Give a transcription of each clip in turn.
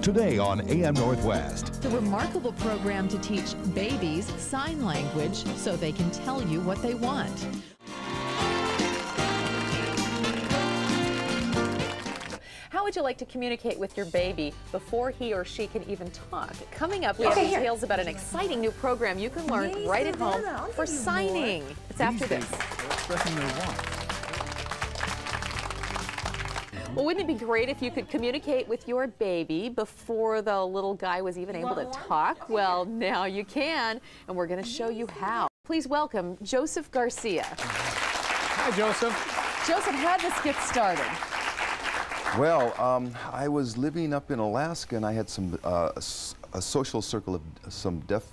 Today on AM Northwest. The remarkable program to teach babies sign language so they can tell you what they want. How would you like to communicate with your baby before he or she can even talk? Coming up, we have details about an exciting new program you can learn right at home for signing. It's after this. Well, wouldn't it be great if you could communicate with your baby before the little guy was even able to talk? Well, now you can, and we're going to show you how. Please welcome Joseph Garcia. Hi, Joseph. Joseph, how did this get started? Well, I was living up in Alaska, and I had some a social circle of some deaf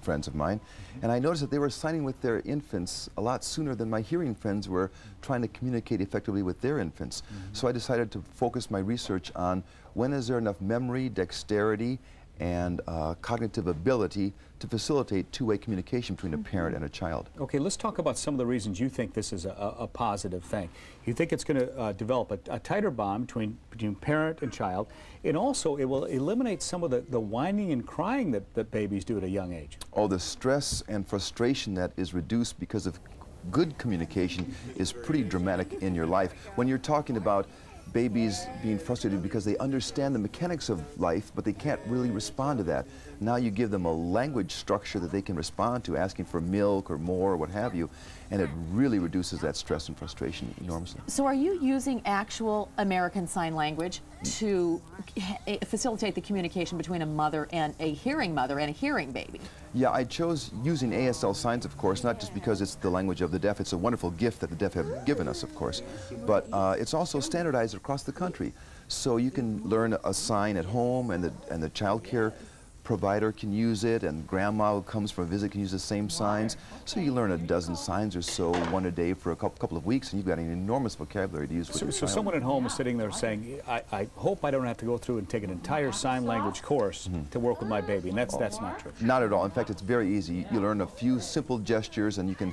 friends of mine, and I noticed that they were signing with their infants a lot sooner than my hearing friends were trying to communicate effectively with their infants. So I decided to focus my research on when is there enough memory, dexterity, and cognitive ability to facilitate two-way communication between a parent and a child. Okay, let's talk about some of the reasons you think this is a positive thing. You think it's going to develop a tighter bond between parent and child, and also it will eliminate some of the whining and crying that babies do at a young age. Oh, the stress and frustration that is reduced because of good communication is pretty dramatic in your life. When you're talking about babies being frustrated because they understand the mechanics of life, but they can't really respond to that. Now you give them a language structure that they can respond to, asking for milk or more or what have you, and it really reduces that stress and frustration enormously. So are you using actual American Sign Language to facilitate the communication between a mother and a hearing baby? Yeah, I chose using ASL signs, of course, not just because it's the language of the deaf. It's a wonderful gift that the deaf have given us, of course, but it's also standardized across the country. So you can learn a sign at home, and the child care provider can use it, and grandma who comes for a visit can use the same signs. So you learn a dozen signs or so, one a day for a couple of weeks, and you've got an enormous vocabulary to use with your child. So someone at home is sitting there saying, I hope I don't have to go through and take an entire sign language course to work with my baby, and that's not true. Not at all. In fact, it's very easy. You learn a few simple gestures, and you can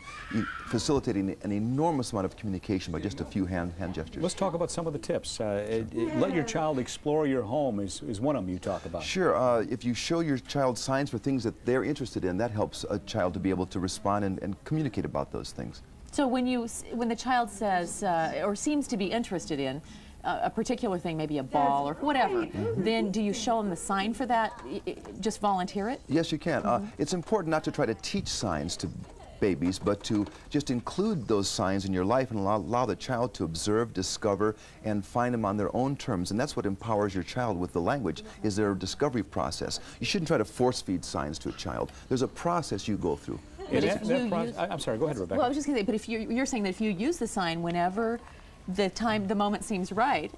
facilitate an enormous amount of communication by just a few hand gestures. Let's talk about some of the tips. Let your child explore your home is one of them you talk about. Sure. If you show your child signs for things that they're interested in, that helps a child to be able to respond and communicate about those things. So when the child says or seems to be interested in a particular thing, maybe a ball or whatever, then do you show them the sign for that? Just volunteer it? Yes, you can. It's important not to try to teach signs to babies, but to just include those signs in your life and allow the child to observe, discover, and find them on their own terms. And that's what empowers your child with the language, is their discovery process. You shouldn't try to force feed signs to a child. There's a process you go through. I'm sorry, go ahead, Rebecca. Well, I was just going to say, but if you're saying that if you use the sign whenever the moment seems right,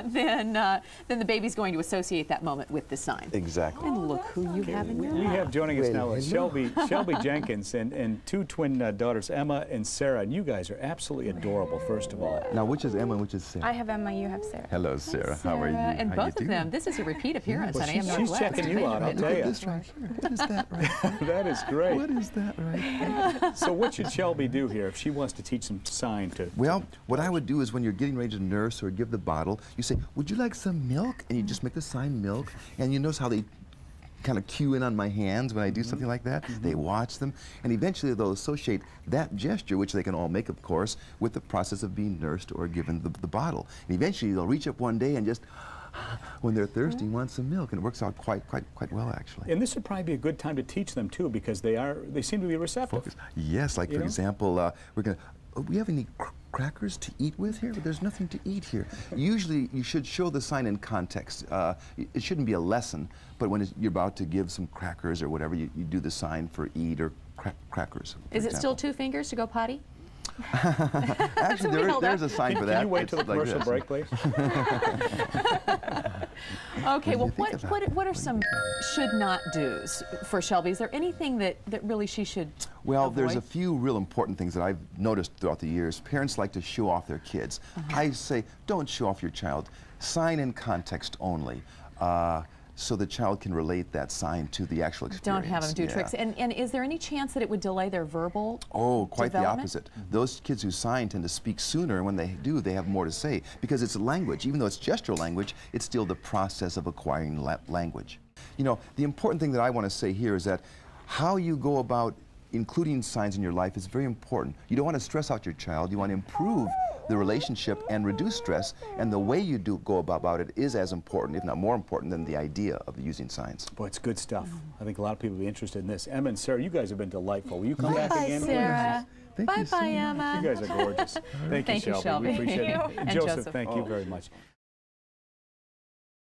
then the baby's going to associate that moment with the sign. Exactly. And look who you have in your We life. have joining us now Shelby Jenkins and two twin daughters, Emma and Sarah, and you guys are absolutely adorable, first of all. Now, which is Emma and which is Sarah? I have Emma, you have Sarah. Hello, Sarah. Sarah. How are you? And How both you of them, this is a repeat appearance on AM Northwest. She's checking you out, I'll tell you. This right here. What is that right there? That is great. What is that right there? So what should Shelby do here if she wants to teach some sign to... Well, what I would do is when you're getting ready to nurse or give the bottle, you say, would you like some milk? And you just make the sign milk, and you notice how they kind of cue in on my hands when I do something like that. They watch them, and eventually they'll associate that gesture, which they can all make, of course, with the process of being nursed or given the bottle. And eventually they'll reach up one day and just, when they're thirsty, want some milk, and it works out quite well, actually. And this would probably be a good time to teach them too, because they seem to be receptive. Focus. Yes, like for example, we have any crackers to eat with here? But there's nothing to eat here. Usually you should show the sign in context. It shouldn't be a lesson, but when you're about to give some crackers or whatever, you do the sign for eat or crackers. Is it still 2 fingers to go potty? Actually, there's a sign for that. Can you wait till the commercial break, please? Okay, well, what are some should not do's for Shelby? Is there anything that really she should avoid? There's a few real important things that I've noticed throughout the years. Parents like to show off their kids. I say, don't show off your child. Sign in context only. so the child can relate that sign to the actual experience. Don't have them do tricks. And is there any chance that it would delay their verbal quite the development? opposite. Those kids who sign tend to speak sooner, and when they do, they have more to say, because it's a language. Even though it's gestural language, it's still the process of acquiring language. You know, the important thing that I want to say here is that how you go about including signs in your life is very important. You don't want to stress out your child. You want to improve the relationship and reduce stress, and the way you go about it is as important, if not more important, than the idea of using signs. Boy, it's good stuff. I think a lot of people will be interested in this. Emma and Sarah, you guys have been delightful. Will you come back Bye, again? Sarah. Thank you so Bye-bye, much. Emma. You guys are gorgeous. Thank you, Shelby. We appreciate it. And Joseph, thank you very much.